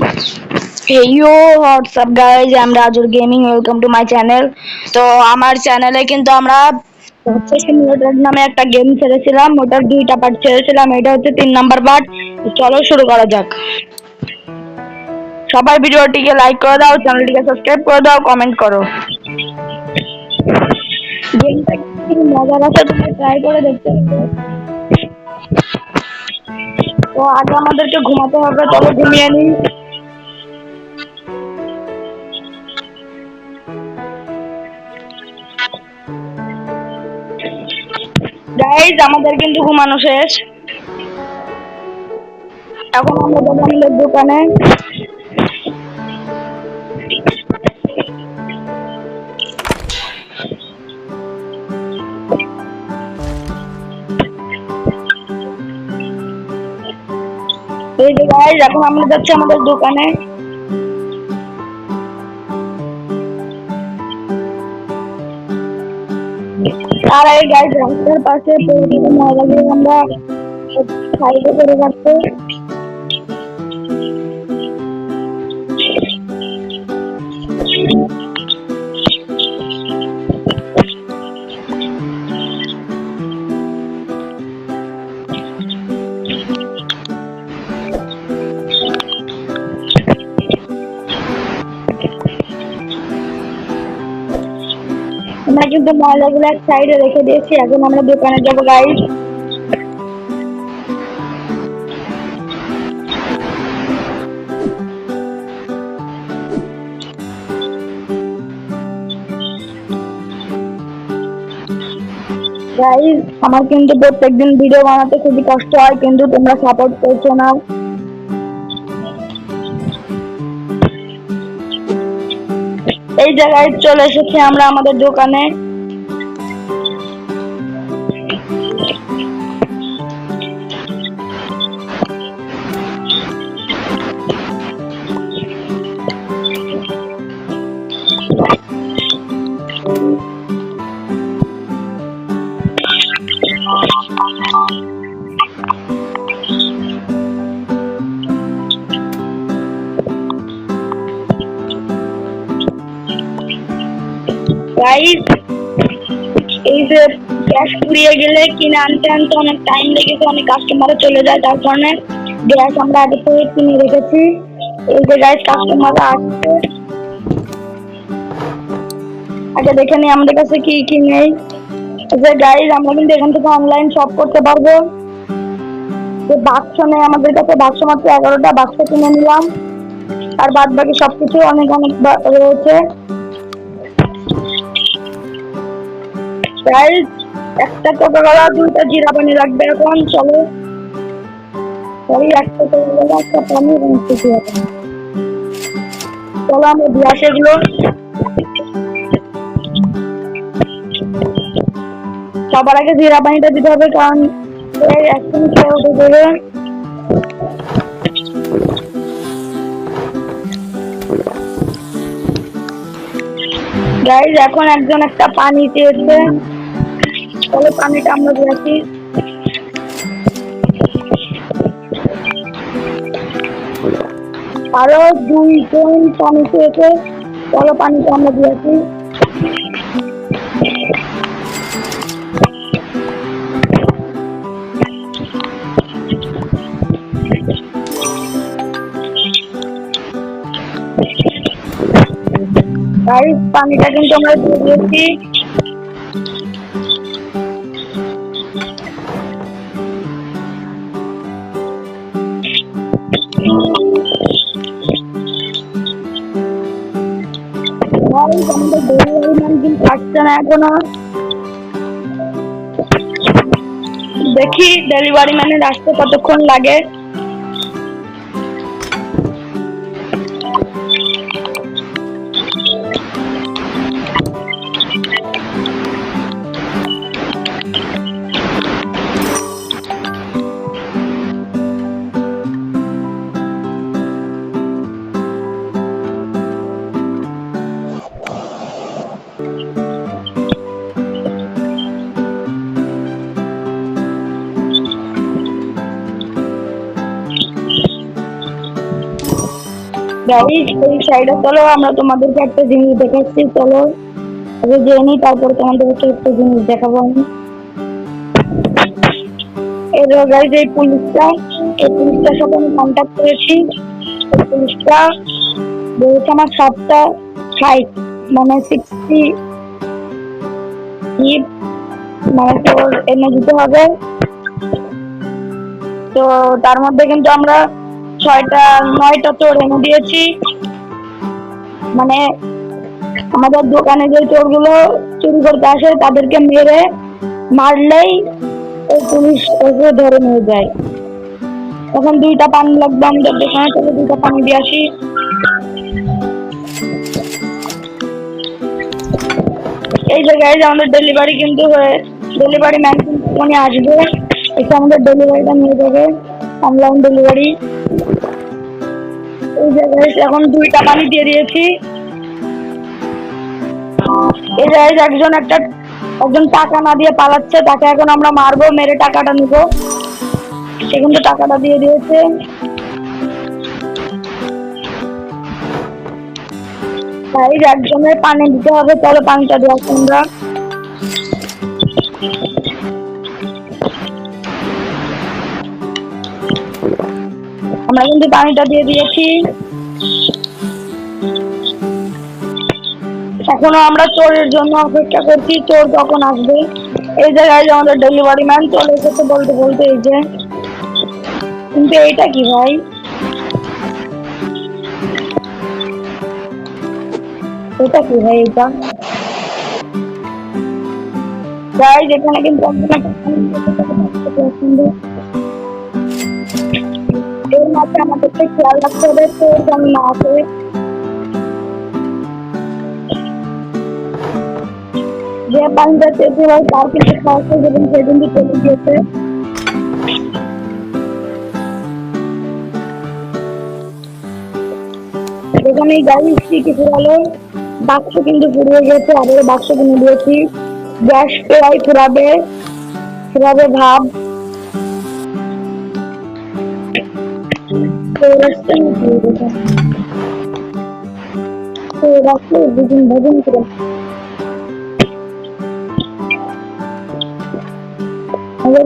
Hey yo, what's up guys? I'm Rajur Gaming. Welcome to my channel. তো আমার চ্যানেলে কিন্তু আমরা হচ্ছে সিমুলেটর নামে একটা গেম ছেড়েছিলাম। ওটার দুইটা পার্ট ছেড়েছিলাম। এটা হচ্ছে 3 নাম্বার পার্ট। চলো শুরু করা যাক। সবাই ভিডিওটিকে লাইক করে দাও, চ্যানেলটিকে সাবস্ক্রাইব করে দাও, কমেন্ট করো। গেমটা কি মজার আছে তোমরা ট্রাই করে দেখতে পারো। তো আগে আমাদেরকে ঘুমাতে হবে, চলো ঘুমিয়ে নিই। গাইজ আমাদের কিন্তু ঘুমানো শেষ। এখন আমরা যাবো আমাদের দোকানে। এই যে গাইজ এখন আমরা যাচ্ছি আমাদের দোকানে। তার আগে গাইজ রাস্তার পাশে ময়লাগুলো আমরা সাইডে করে রাখতে। আমরা কিন্তু ময়লাগুলো এক সাইডে রেখে দিয়েছি। এখন আমরা দোকানে যাবো গাইজ। গাইজ আমার কিন্তু প্রত্যেকদিন ভিডিও বানাতে খুবই কষ্ট হয়, কিন্তু তোমরা সাপোর্ট করছো না। এই জায়গায় চলে এসেছি আমরা আমাদের দোকানে। গাইজ এই যে গ্যাস ফুরিয়ে গেলে কিনে আনতে আনতে অনেক টাইম লেগেছে, অনেক কাস্টমারও চলে যায়। তার কারণে গ্যাস আমরা আগে থেকে কিনে রেখেছি। এই যে গাইজ কাস্টমাররা আসছে, আগে দেখে নিই আমাদের কাছে কি কি নেই। যে গাইজ আমরা কিন্তু এখান থেকে অনলাইন শপ করতে পারবো। যে বাক্স নেই আমাদের কাছে, বাক্স মাত্র 11টা বাক্স কিনে নিলাম। আর বাদ বাকি সবকিছু অনেক অনেক রয়েছে। গাইজ একটা কোকাকোলা, 2টা জিরা পানি লাগবে। এখন চলো, সরি একটা কোকাকোলা, একটা পানি এবং একটা জিরা পানি। চলো আমরা দিয়ে আসি এগুলো। সবার আগে জিরা পানিটা দিতে হবে, কারণ এখন খেয়ে উঠে দেবে। গাইজ এখন একজন একটা পানি চেয়েছে, চলো পানিটা আমরা দিয়েছি। আরো 2জন পানি চেয়েছে, চলো পানিটা আমরা দিয়েছি। গাইজ পানিটা কিন্তু আমরা দিয়ে দিয়েছি। আমাদের ডেলিভারি ম্যান কিন্তু আসছে না এখনো। দেখি ডেলিভারি ম্যানের আসতে কতক্ষণ লাগে। গাইস এই সাইডে চলো, আমরা তোমাদেরকে একটা জিনিস দেখাচ্ছি। চলো আগে জেনে তারপরে তোমাদেরকে একটা জিনিস দেখাবো আমি। এই যে গাইস এই পুলিশটার সাথে আমি কন্ট্যাক্ট করেছি। এই পুলিশটা বলছে আমার 7টা 60 মানে 60 মানে তোর এনে দিতে হবে। তো তার মধ্যে কিন্তু আমরা 9টা চোর এনে দিয়েছি। মানে আমাদের দোকানে যে চোরগুলো চুরি করতে আসে তাদেরকে মারলেই ওই পুলিশ ওকে ধরে নিয়ে যায়। এখন 2টা পানি লাগবে আমাদের দোকানে, চলে 2টা পানি দিয়ে আসি। এই জায়গায় আমাদের ডেলিভারি কিন্তু ডেলিভারি ম্যান কিন্তু উনি আসবে, এসে আমাদের ডেলিভারিটা নিয়ে যাবে, অনলাইন ডেলিভারি। এই জায়গায় এখন 2টা পানি দিয়ে দিয়েছি। এই জায়গায় একজন টাকা না দিয়ে পালাচ্ছে, তাকে এখন আমরা মারবো, মেরে টাকাটা নিব। সে কিন্তু টাকাটা দিয়ে দিয়েছে। তাই একজনের পানি দিতে হবে, চলো পানিটা দেওয়া আমরা কিন্তু পানিটা দিয়ে দিয়েছি। এখনো আমরা চোরের জন্য অপেক্ষা করছি, চোর কখন আসবে। এই জায়গায় আমাদের ডেলিভারি ম্যান চলে এসেছে বলতে বলতে। এই যে কিন্তু এইটা কি ভাই, এটা কি ভাই, এটা গাইস এখানে কিন্তু এর মাঝে আমাদেরকে খেয়াল রাখতে হবে চোর যেন না আসে। যে পানিটা চেপে হয় তার কিন্তু খাওয়া এবং সে কিন্তু চলে গিয়েছে। এখানে গাড়ি কি ফুরালো, বাক্স কিন্তু ফুরিয়ে গেছে, আবার বাক্স কিনে দিয়েছি। গ্যাস প্রায় ফুরাবে ভাব। দুদিন ভজন করে আমরা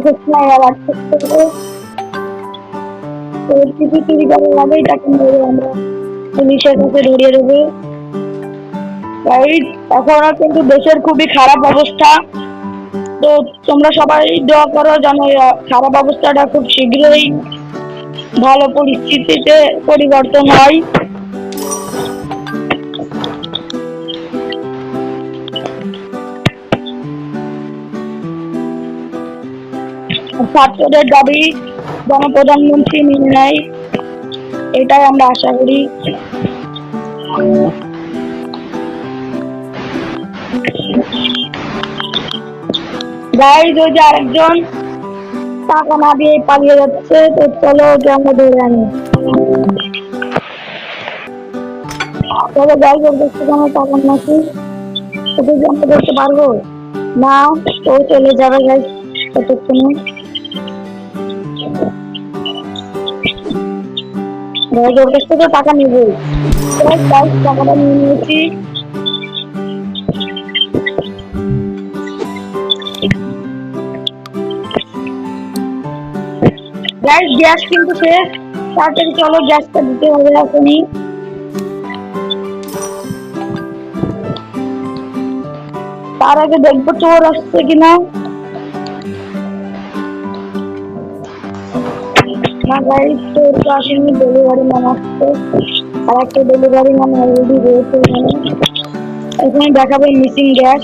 পুলিশের কাছে ধরিয়ে দেবো। এখনো কিন্তু দেশের খুবই খারাপ অবস্থা। তো তোমরা সবাই দোয়া করো যেন খারাপ অবস্থাটা খুব শীঘ্রই ভালো পরিস্থিতিতে পরিবর্তন হয়। ছাত্রদের দাবি যেন প্রধানমন্ত্রী মেনে নেয়, এটাই আমরা আশা করি। গাইজ ওই যে আরেকজন টাকা না দিয়ে পালিয়ে যাচ্ছে, তো চলো ওকে আমরা ধরে আনি। তবে গাইজ ওর কাছ থেকে আমরা টাকা নাকি ওকে কি আমরা করতে পারবো না, ও চলে যাবে গাইজ ততক্ষণে। গাইজ ওর কাছ থেকে টাকা নিবো, গাইজ টাকাটা নিয়ে নিয়েছি। গাইজ গ্যাস কিন্তু শেষ, তাড়াতাড়ি চলো গ্যাসটা দিতে হবে এখনই। তার আগে দেখবো চোর আসছে কিনা। না গাইজ চোর তো আসেনি, ডেলিভারি ম্যান আসছে, আর একটা ডেলিভারি ম্যান অলরেডি রয়েছে এখানে। এখানে দেখাবে মিসিং গ্যাস।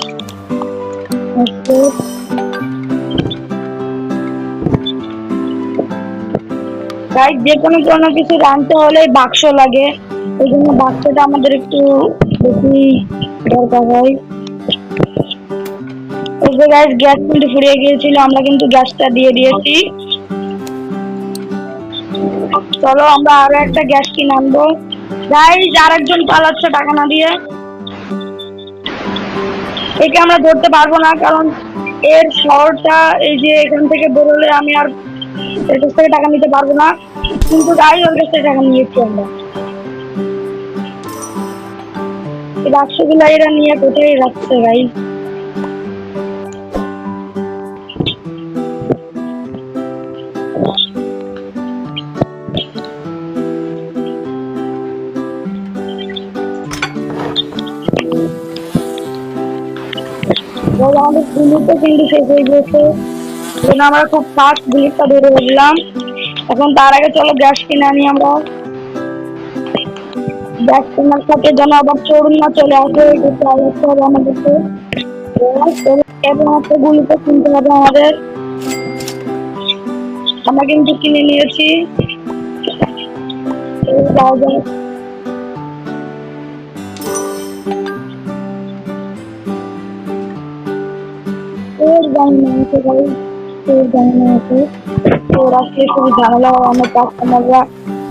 গাইজ যে কোনো কিছু রাঁধতে হলে বাক্স লাগে, এই জন্য বাক্সটা আমাদের একটু বেশি দরকার হয়। এই যে গাইজ গ্যাস কিন্তু ফুরিয়ে গিয়েছিল, আমরা কিন্তু গ্যাসটা দিয়ে দিয়েছি। চলো আমরা আরো একটা গ্যাস কিনে আনবো। গাইজ আরেকজন পালাচ্ছে টাকা না দিয়ে, একে আমরা ধরতে পারবো না কারণ এর শহরটা এই যে এখান থেকে বেরোলে আমি আর এর কাছ থেকে টাকা নিতে পারবো না, কিন্তু গাইজ ওর কাছ থেকে টাকা নিয়েছি আমরা। এই বাক্সগুলো এরা নিয়ে কোথায় রাখছে ভাই? আমাদের বুলেটটা কিন্তু শেষ হয়ে গেছে, আমরা খুব ফাস্ট বুলেটটা ধরে ফেললাম। এখন তার আগে চলো গ্যাস কিনে আনি আমরা। গ্যাস কেনার সাথে যেন আবার চোর না চলে আসে, এটা খেয়াল রাখতে হবে আমাদেরকে। এবং একটা গুলিতে কিনতে হবে আমাদের। আমরা কিন্তু কিনে নিয়েছি। ওর আসলে খুবই ঝামেলা হয়, অনেক কাস্টমাররা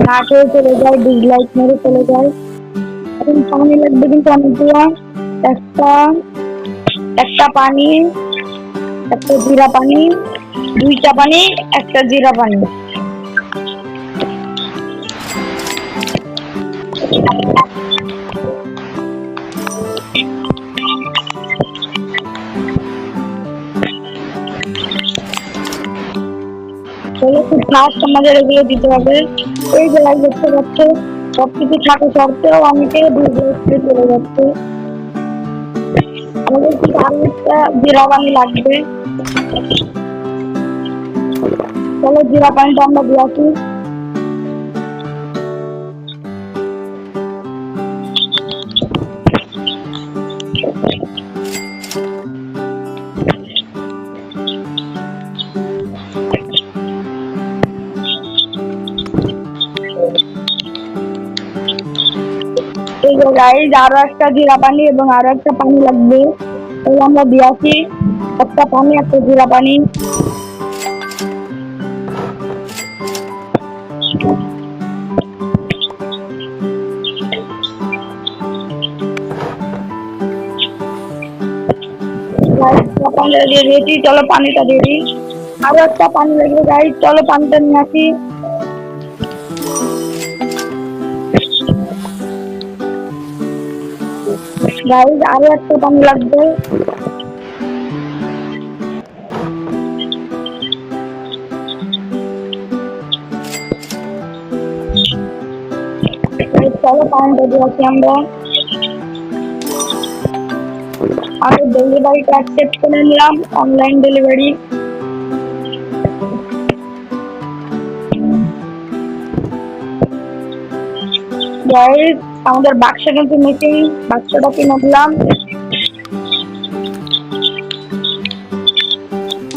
না খেয়ে চলে যায়, ডিসলাইক মেরে চলে যায়। এখন পানি লাগবে কিন্তু অনেকগুলো। একটা একটা পানি, একটা জিরা পানি, দুইটা পানি, একটা জিরা পানি। চলো খুব ফাস্ট আমাদের এগুলো দিতে হবে। এই যে লাইট দেখতে পাচ্ছে, সবকিছু থাকা সত্ত্বেও অনেকে চলে যাচ্ছে। আমাদের ঠিক আরো একটা জিরা পানি লাগবে। চলো জিরা পানিটা আমরা দিয়ে আসি। এই যে গাইজ আরো একটা জিরা পানি এবং আরো একটা পানি লাগবে, তাহলে আমরা দিয়ে আসি। একটা পানি, একটা জিরা পানি। দিয়ে দিয়েছি, চলো পানিটা দিয়ে দিই। আরো একটা পানি লাগবে গাইজ, চলো পানিটা নিয়ে আসি। গাইজ আরো একটা পানি লাগবে। চলো পানিটা দিয়ে আসি আমরা। আমি ডেলিভারিটা অ্যাকসেপ্ট করে নিলাম, অনলাইন ডেলিভারি। গাইজ আমাদের বাক্স কিন্তু মিসিং, বাক্সটা কিনে দিলাম।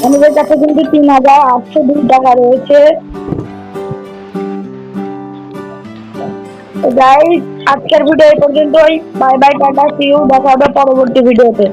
আমাদের কাছে কিন্তু ৩,৮০২ টাকা রয়েছে। গাইজ আজকের ভিডিও এই পর্যন্তই। বাই বাই, টাটা, সি ইউ, দেখা হবে পরবর্তী ভিডিওতে।